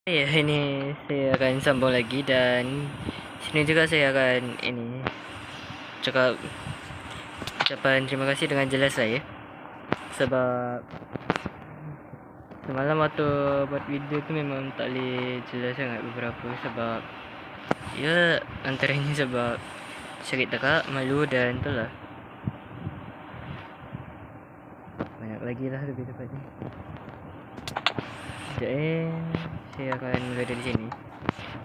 Ya, ini saya akan sambung lagi dan sini juga saya akan ini cakap ucapan terima kasih dengan jelas lah ya. Sebab semalam waktu buat video tu memang tak boleh jelas sangat beberapa sebab ya antaranya sebab sakit tekak, malu dan tu lah. Banyak lagi lah lebih tepatnya. Sekejap saya akan berada di sini.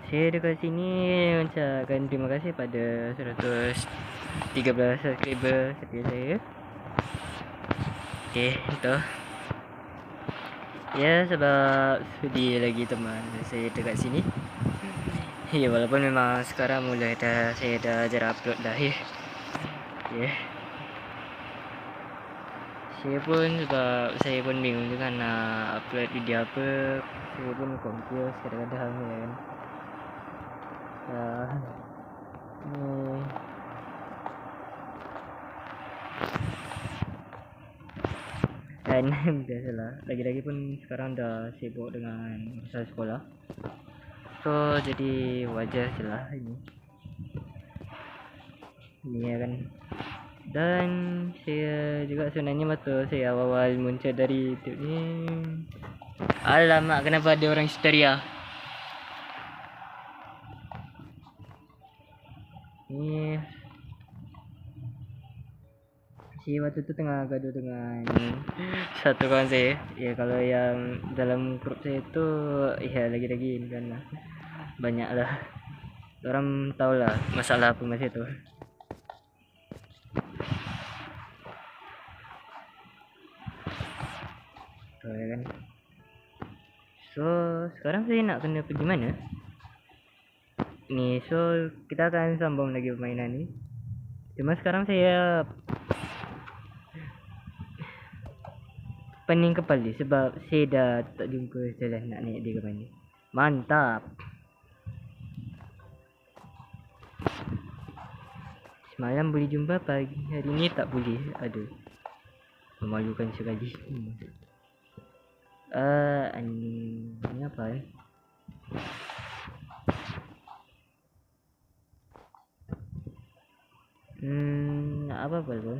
Saya dekat sini mengucapkan terima kasih pada 113 subscriber setia saya. Okey, itu. Ya, sebab sudi lagi teman saya dekat sini. Ya, walaupun memang sekarang saya dah jarang upload dah ya. Ya. Saya pun bingung juga nak upload video apa. Saya pun confused kadang-kadang ya kan. Dan biasalah, lagi-lagi pun sekarang dah sibuk dengan urusan sekolah. So jadi wajar je lah ini ya kan. Dan saya juga sebenarnya waktu saya awal-awal muncul dari YouTube ni, alamak kenapa ada orang histeria ni. Saya waktu tu tengah gaduh dengan satu kawan saya. Ya, kalau yang dalam grup saya tu ya lagi-lagi kan banyak lah orang tahulah masalah apa masa tu. So, ya kan. So sekarang saya nak kena pergi mana ni? So kita akan sambung lagi permainan ni. Cuma sekarang saya pening kepala sebab saya dah tak jumpa jalan nak naik di kapal ni. Mantap. Semalam boleh jumpa, pagi hari ni tak boleh. Aduh, memalukan sekali. Ini apa apa-apa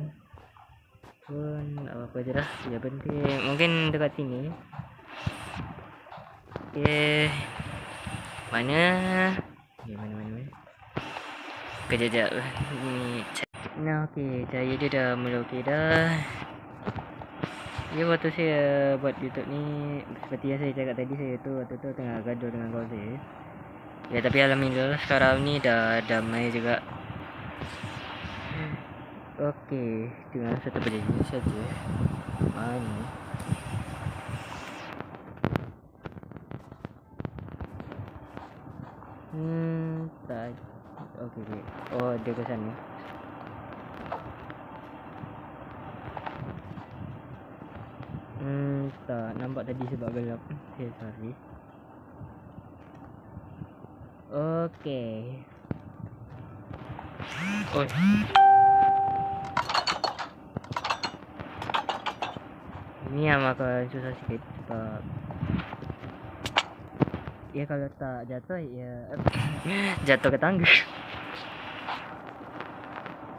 pun apa-apa je lah. Yang penting mungkin dekat sini. Okay, mana kejap ni. Nah, okey, cahaya dia dah mula okey dah. Ya, waktu saya buat YouTube ni, seperti yang saya cakap tadi, saya tu waktu tu tengah gaduh dengan kawan saya. Ya, tapi alhamdulillah sekarang ni dah damai juga. Okey, dengan satu perjanjian saja. Mana? Tak. Okey. Oh, dia ke sana. Tak nampak tadi sebab gelap. Okay, sorry. Okey. Oh. Ini yang akan susah sikit sebab ya kalau tak jatuh ya jatuh ke tangga.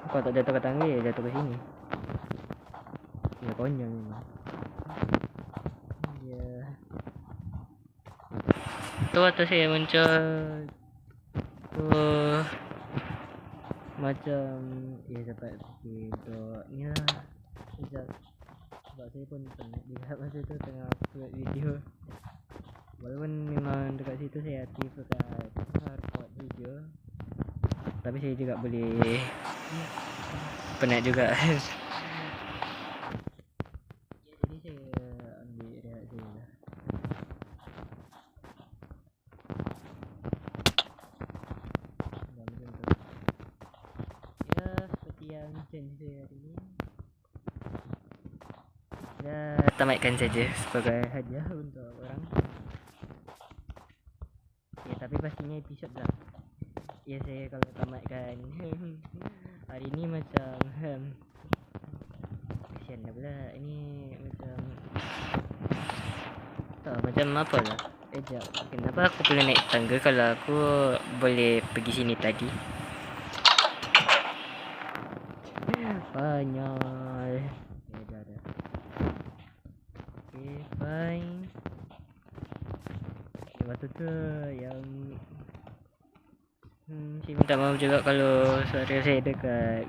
Kalau tak jatuh ke tangga ya jatuh ke sini. Ya konyol memang. Ya. Tu waktu saya muncul tu macam ya dapat untuk ni lah. Sebab saya pun penat juga masa tu tengah upload video. Walaupun memang dekat situ saya aktif dekat record video, tapi saya juga boleh penat juga. Jadi saya ambil rehat saya lah. Ya, seperti yang janji saya hari ni, kita tamatkan saja sebagai hadiah untuk orang. Ya, tapi pastinya episod lah. Ya, saya kalau tamatkan hari ni macam kesian lah pula. Ini macam tak macam apa lah. Jap, kenapa aku boleh naik tangga kalau aku boleh pergi sini tadi? Banyol. Okay, dah. Okay, fine. Lepas tu yang saya minta maaf juga kalau suara saya dekat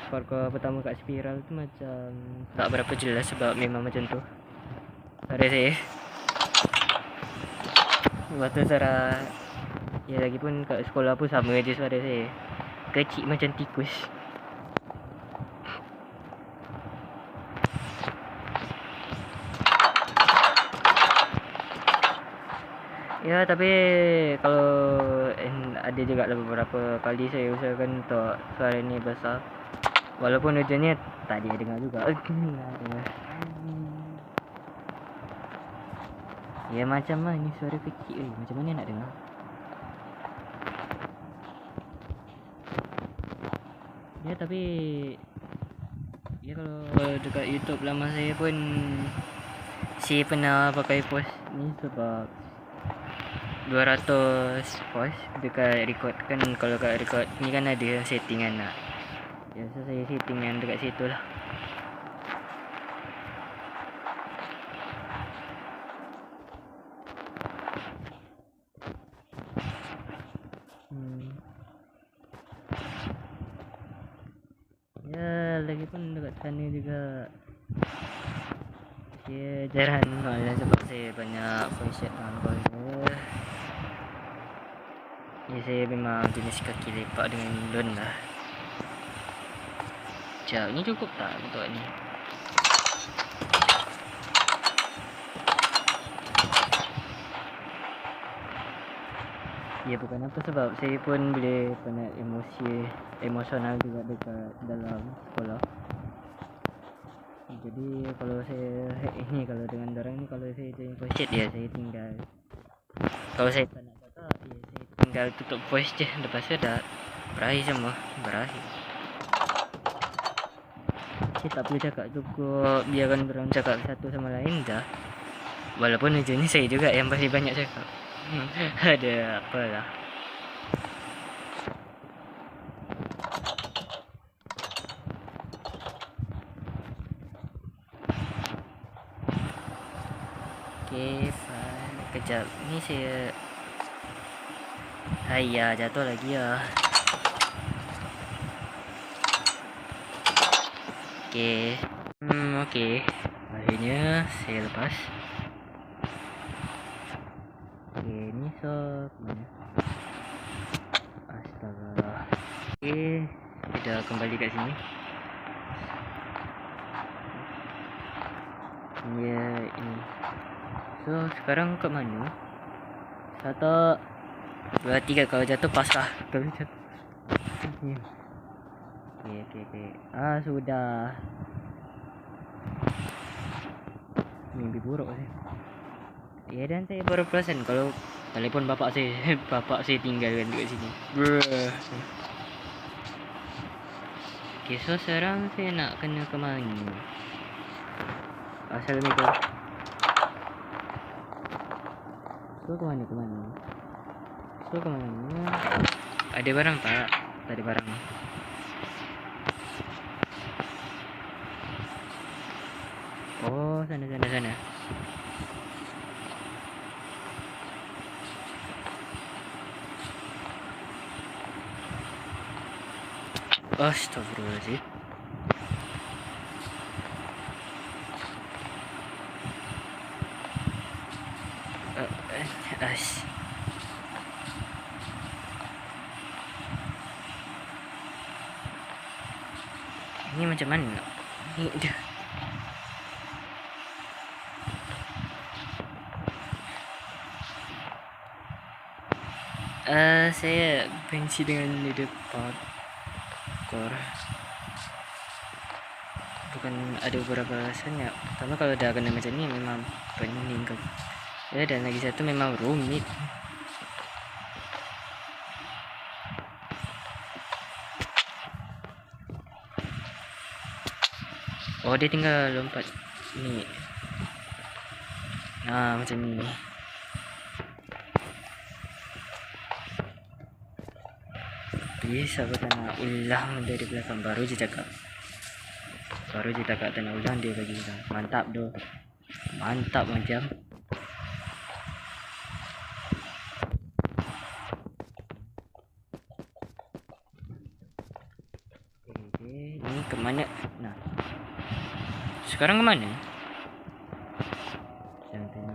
parkour pertama kat spiral tu macam tak berapa jelas sebab memang macam tu suara saya. Lepas tu suara ya lagipun kat sekolah pun sama je suara saya. Kecil macam tikus. Ya tapi kalau ada juga beberapa kali saya usahakan untuk suara ni besar. Walaupun ujungnya tak dia dengar juga. Ya macam mana ni suara kecil macam mana nak dengar? Ya tapi ya kalau dekat YouTube lama saya pun saya pernah pakai post ni sebab 200 post dekat record kan. Kalau kat record ni kan ada settingan lah. Ya so saya settingan dekat situ lah. Ya lagipun dekat sana juga saya jarang lah sebab saya banyak voice chat dengan keluarga. Ya saya memang jenis kaki lepak dengan Don lah. Sekejap, ni cukup tak untuk ni? Ya bukan apa sebab saya pun boleh penat emosional juga dekat dalam sekolah. Jadi kalau saya ni kalau dengan orang ni kalau saya join voice chat ya saya tinggal. Kalau saya tak nak cakap ya saya tinggal tutup voice je. Lepas tu dah berakhir semua. Berakhir. Saya tak perlu cakap cukup biarkan orang cakap satu sama lain dah. Walaupun ujungnya saya juga yang paling banyak cakap. Ada apalah. Okay, fine. Kejap. Ni saya Ayah jatuh lagi ya. Okay. Okay. Akhirnya saya lepas. Okay, ni so mana? Astaga. Okay, kita kembali kat sini. Ya, ini. So, sekarang kat mana? 1, 2, 3. Kalau jatuh pasrah. Kalau jatuh. Okay. Sudah. Mimpi buruk saya. Ya dan saya baru perasan kalau telefon bapak saya tinggalkan dekat sini. Okay, so sekarang saya nak kena ke mana? Assalamualaikum. So ke mana? So ke mana? Ada barang tak? Tak ada barang. Oh, sana. Astagfirullahaladzim. Ini macam mana? Ini dia. Saya benci dengan leader parkour. Bukan ada beberapa alasan ya. Pertama kalau dah kena macam ni memang pening kan. Ya dan lagi satu memang rumit. Oh dia tinggal lompat ni. Macam ni. Siapa tak nak ulang dari belakang. Baru je cakap tak nak ulang, dia bagi ulang. Mantap doh. Mantap macam. Okay, ni kemana? Nah, sekarang kemana? Jangan tanya.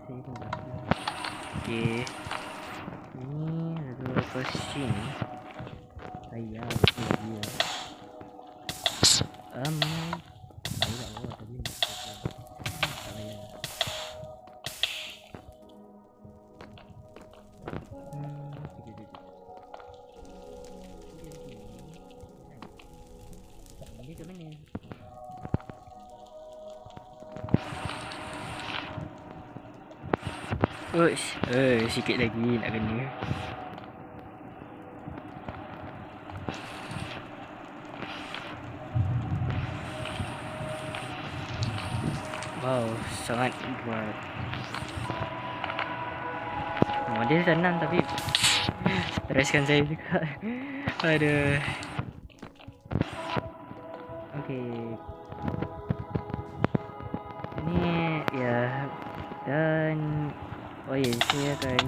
Saya pun tak tahu. Okay, ni lalu ke sini. Ayah, betul dia. Saya tak bawa tadi. Tak payah. Dia ke mana? Uish, sikit lagi nak kena. Wow, sangat buat. Model senang tapi streskan saya juga. Aduh. Okay. Ini ya, dan saya akan,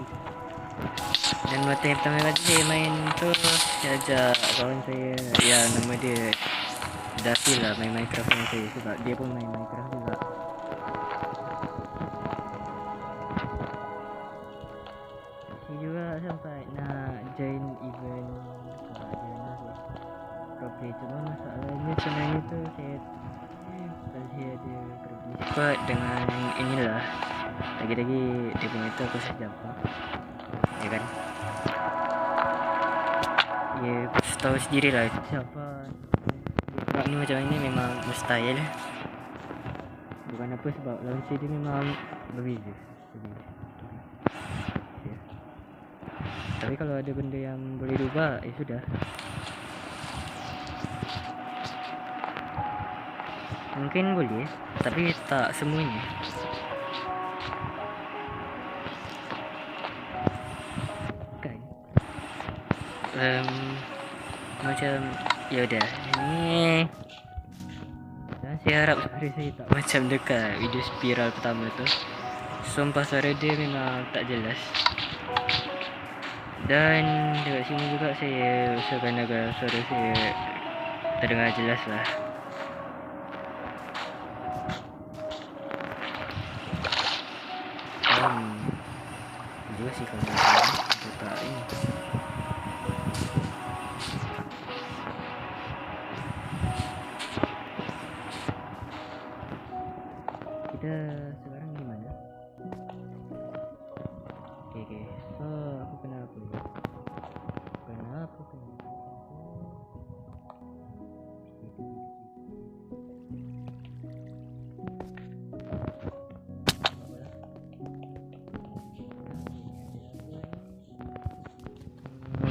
dan waktu yang pertama kali saya main tu, saya ajak kawan saya, ya nama dia Daphil lah, main Minecraft dengan saya sebab dia pun main Minecraft juga. Saya juga sempat nak join event kat Diana tu, pro play, cuma masalahnya sebenarnya tu saya ada pergi squad dengan inilah. Lagi-lagi dia punya tu aku sejam, ya kan? Ya, tahu sendiri lah siapa. Sebab ni macam ini memang mustahil. Bukan apa, sebab launcher dia memang berbeza. Ya. Tapi kalau ada benda yang boleh diubah, sudah. Mungkin boleh, tapi tak semuanya. Macam ya udah ni, dan saya harap suara saya tak macam dekat video spiral pertama tu. Sumpah suara dia memang tak jelas. Dan dekat sini juga saya usahakan agar suara saya terdengar jelas lah. Juga sih kalau tak ini. Kita sekarang di mana? Okay. So aku kena apa ya?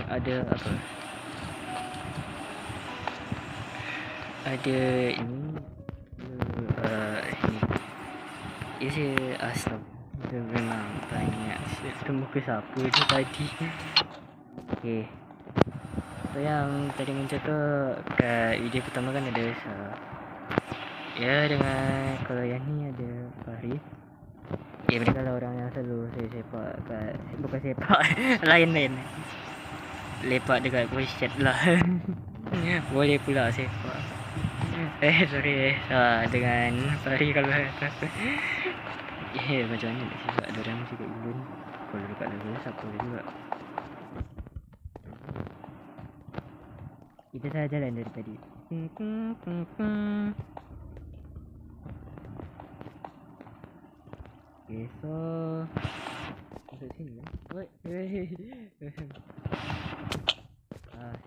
Ada apa? Ada ini. Isi asal dia memang banyak. Temu ke siapa tu tadi? Okay. So yang tadi muncul tu kat video pertama kan ada ya, dengan kalau yang ni ada Fahri. Ya, mereka lah orang yang selalu saya sepak kat, bukan sepak lain-lain, lepak dekat voice chat lah. Boleh pula sepak. Sorry. Dengan Fahri kalau macam mana nak sebab ada orang mesti kat event. Kalau dekat level siapa juga. Kita salah jalan dari tadi. Okay, so masuk sini kan?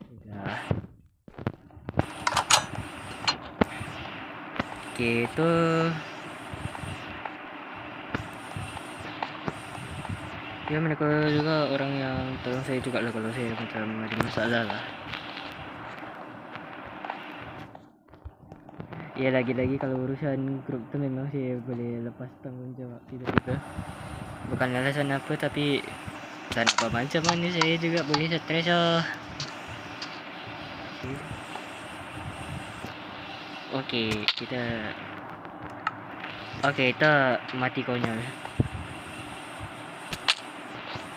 Sudah. Okay, tu ya, mereka juga orang yang tolong saya juga lah kalau saya macam ada masalah lah. Ya, lagi-lagi kalau urusan grup tu memang saya boleh lepas tanggungjawab tiba-tiba. Bukan alasan apa, tapi tak apa macam mana saya juga boleh stres lah. Okey, kita mati konyol.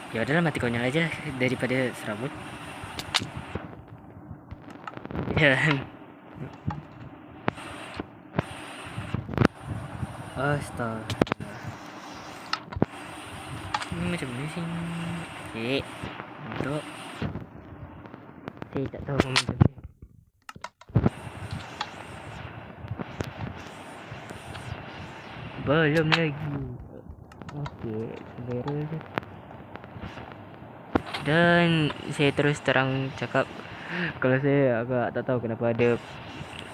Ya udahlah, mati konyol aja daripada serabut. Ya. Astaga. Ini macam mana sih? Okey. Untuk saya tak tahu momentum ni. Belum lagi. Okey, barrel je. Dan saya terus terang cakap, kalau saya agak tak tahu kenapa ada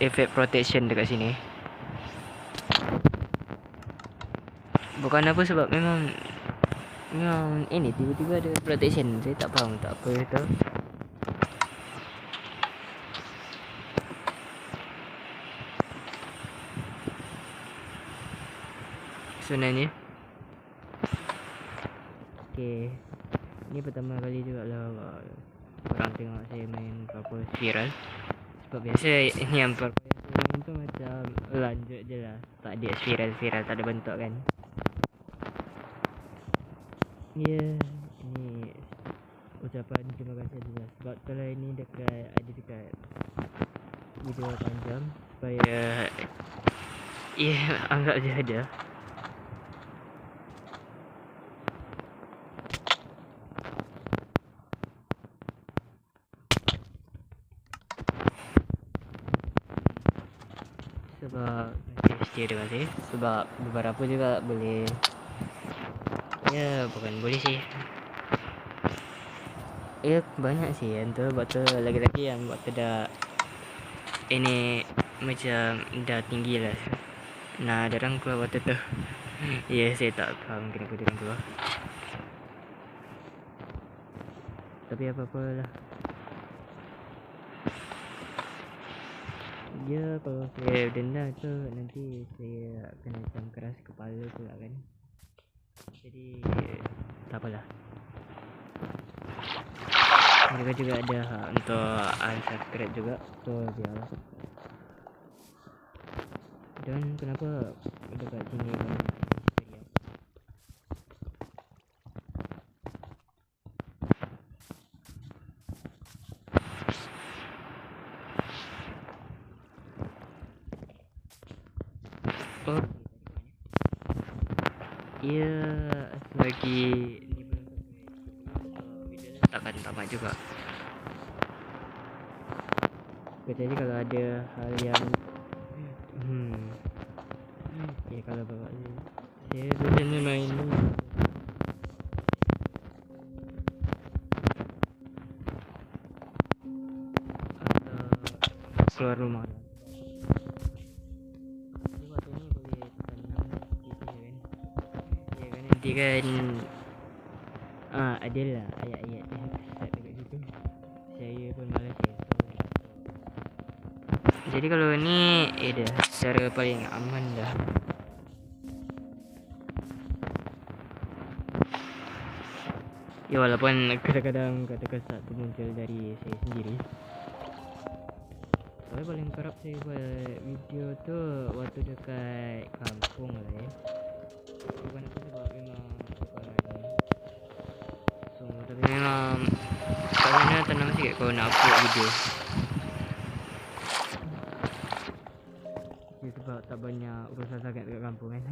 efek protection dekat sini. Bukan apa sebab memang ini tiba-tiba ada protection. Saya tak faham tak apa itu. Sebenarnya. Okey. Ini pertama kali juga lah orang tengok saya main purple spiral. Sebab biasa yang purple spiral tu macam lanjut je lah. Tak ada spiral, tak ada bentuk kan. Ya, ini ucapan terima kasih juga. Sebab kalau ini ada dekat video panjang, supaya anggap je ada. Sebab setia dengan saya. Sebab beberapa juga boleh, ya bukan boleh sih, ya banyak sih yang tu waktu lagi-lagi yang waktu dah ini macam dah tinggi lah. Nah, dorang keluar waktu tu. Ya, saya tak faham kenapa dorang keluar. Tapi apa-apalah. Ya, kalau saya denda tu nanti saya akan macam keras kepala pula kan. Jadi tak apalah. Mereka juga ada hak untuk unsubscribe juga. So biarlah. Dan kenapa dekat sini banyak teriak? Oh, ya, selagi ni belum video takkan tamat juga. Kecuali kalau ada hal yang ya, kalau bawa saya biasanya main ni atau keluar rumah. Jadi waktu ni boleh tekan 6 gitu kan. Ya kan, nanti kan adalah ayat-ayat yang kesat dekat situ. Saya pun malas ya. Jadi kalau ni dah cara paling aman dah. Ya, walaupun kadang-kadang kata kasar tu muncul dari saya sendiri. Tapi paling kerap saya buat video tu waktu dekat kampung lah ya. Bukan apa sebab memang so, tapi memang kat sana tenang sikit kalau nak upload video. Ya, sebab tak banyak urusan sangat dekat kampung kan.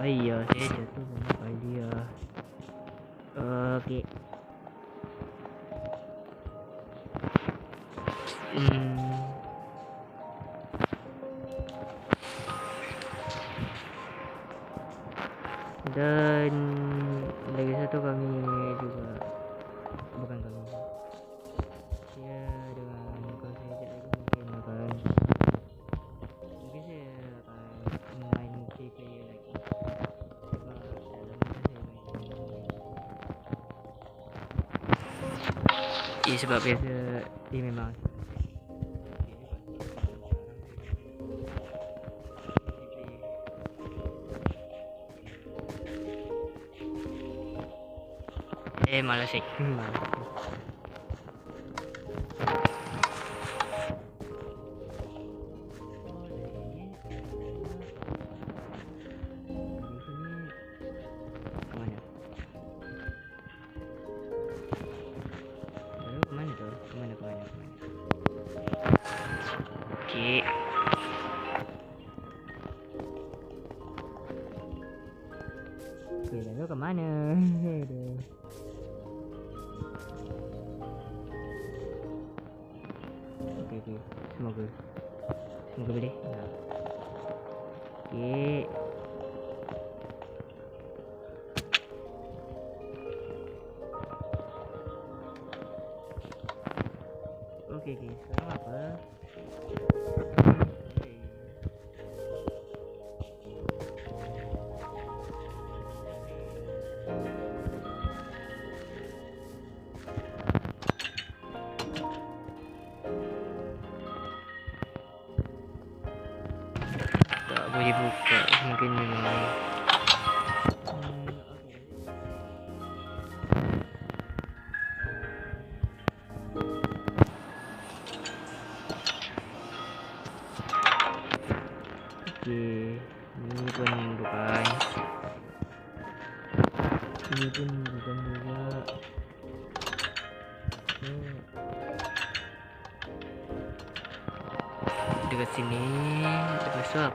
Ayah, saya jatuh banyak kali lah. Okey. Dan lagi satu kami juga, bukan kami, saya dengan kawan saya sekejap lagi mungkin saya akan main multiplayer lagi. Sebab dah lama dah saya main. Sebab biasa dia memang Malas sih. Malas. Oke. Oke, lalu kemana? Aduh. Oke. Semoga boleh. Nah. Oke. Oke, sekarang apa? Tak boleh buka, mungkin memang. Oke, ini pun bukan. Ini pun bukan juga. Dekat sini, dekat shop.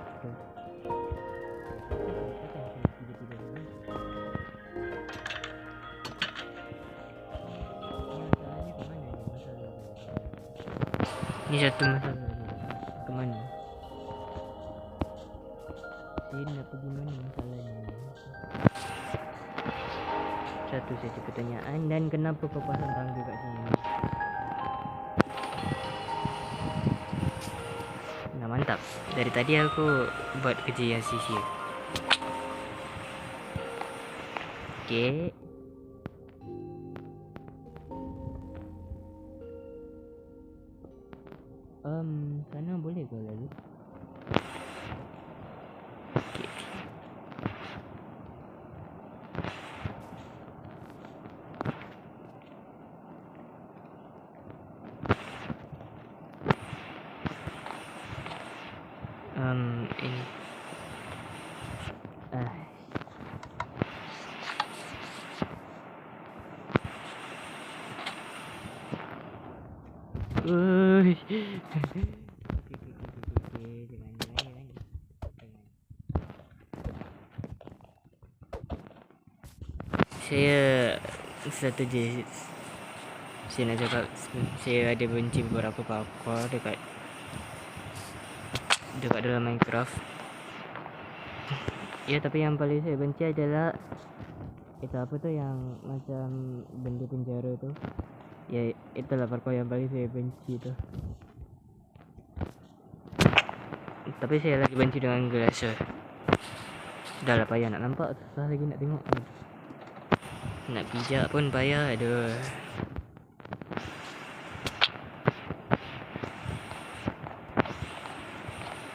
Ini satu masalah. Kemana? Saya nak pergi mana masalahnya? Satu saja pertanyaan. Dan kenapa kau pasang tangga kat sini? Nah, mantap. Dari tadi aku buat kerja yang sia-sia. Okey. Sana boleh ke lalu? Okey. Ini. Saya satu je. Saya nak cakap saya ada benci beberapa parkour dekat dalam Minecraft. Ya, tapi yang paling saya benci adalah itu apa tu yang macam benda penjara tu. Ya, itulah parkour yang paling saya benci tu. Tapi saya lagi benci dengan glacier. Dah lah payah nak nampak, susah lagi nak tengok. Nak pijak pun payah, aduh.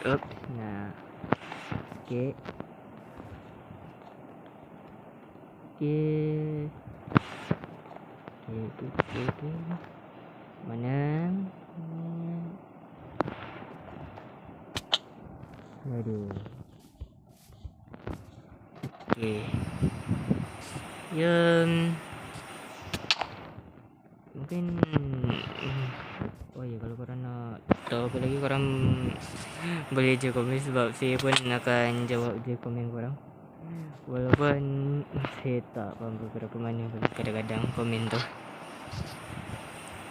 Oops, nah. Okey. Mana? Aduh. Okey. Mungkin oh ya, kalau korang nak tahu apa lagi, korang boleh je komen, sebab saya pun akan jawab je komen korang. Walaupun saya tak faham beberapa mana pun kadang-kadang komen tu.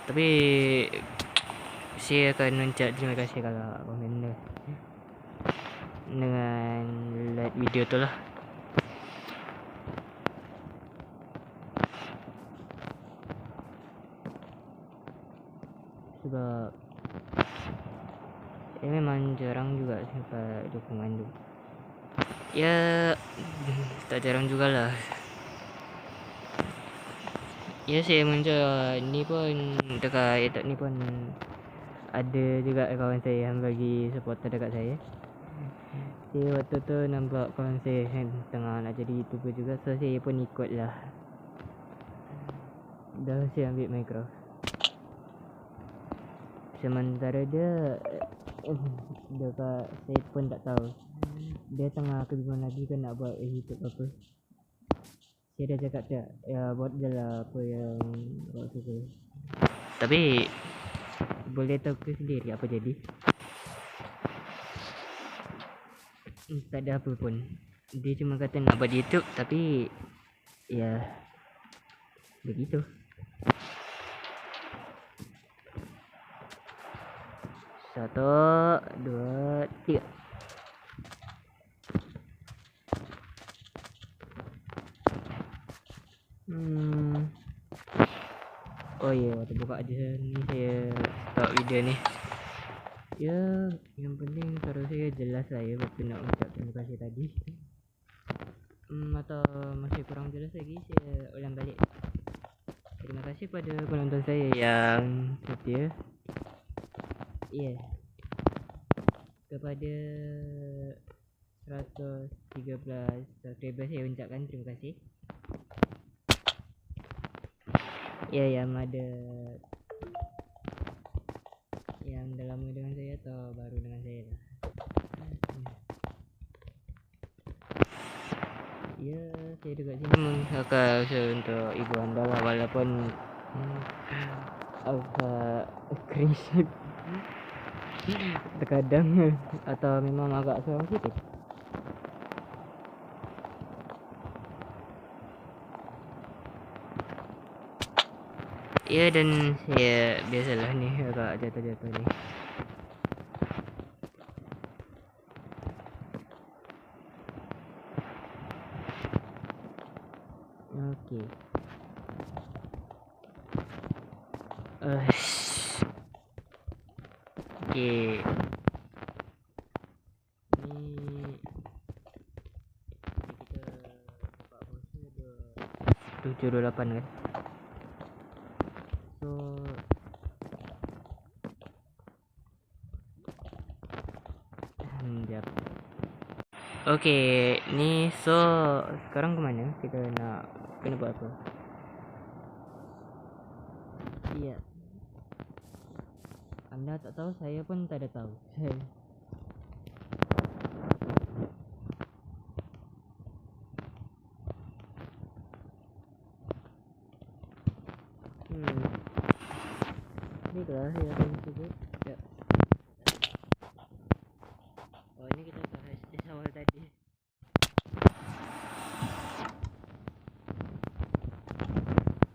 Tapi saya akan mengucap terima kasih kalau komen tu dengan like video tu lah. Sebab memang jarang juga sampai dukungan tu. Ya, tak jarang jugalah. Ya, saya muncul ni pun dekat ni pun ada juga kawan saya yang bagi supporter dekat saya. Saya waktu tu nampak kawan saya tengah nak jadi YouTuber juga, so saya pun ikut lah. dah saya ambil Minecraft. Sementara dia kat saya pun tak tahu. Dia tengah kebingungan lagi kan nak buat YouTube apa. Saya dah cakap tak, ya buat je lah apa yang awak suka. Tapi boleh tahu ke sendiri apa jadi. Tak ada apa pun. Dia cuma kata nak buat YouTube tapi ya begitu. Satu, dua, tiga. Oh ya, waktu buka aja ni saya start video ni. Ya, yang penting suara saya jelas lah ya waktu nak ucap terima kasih tadi. Atau masih kurang jelas lagi, saya ulang balik. Terima kasih pada penonton saya yang setia. Ya, kepada 113 subscriber saya ucapkan terima kasih. Ya, yang ada yang dah lama dengan saya atau baru dengan saya lah. Ya, saya dekat sini mengusahakan usaha untuk ibu anda lah, walaupun agak cringe terkadang atau memang agak seorang sikit. Ya, dan saya biasalah ni agak jatuh-jatuh ni. Okey. Okey. Ni kita dapat poster 728 kan. So sekejap. Okey, ni so sekarang ke mana? Kita nak kena buat apa? Ya. Anda tak tahu, saya pun tak ada tahu. Ni kelas yang saya sebut. Ya. Oh, ini kita bahas di awal tadi.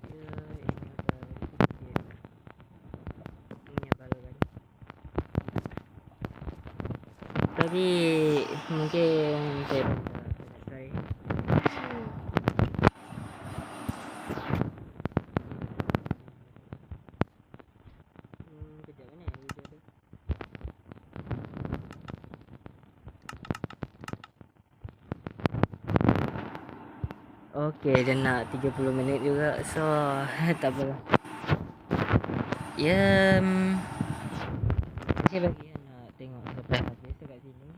Ya, ini agak sedikit menyebalkan. Tapi mungkin saya bisa try. Kejap mana video tu? Okey, dia nak 30 minit juga. So, tak apalah. Ya, saya bagi nak tengok sampai habis dekat sini.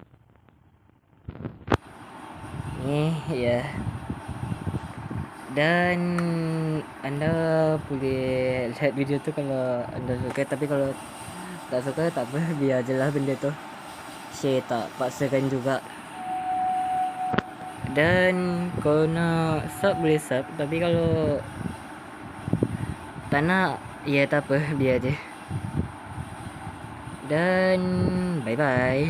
Ni, ya. Dan anda boleh lihat video tu kalau anda suka. Tapi kalau tak suka, tak apa. Biar je lah benda tu. Saya tak paksakan juga. Dan kalau nak sub boleh sub. Tapi kalau tak nak, ya tak apa, biar je. Dan bye bye.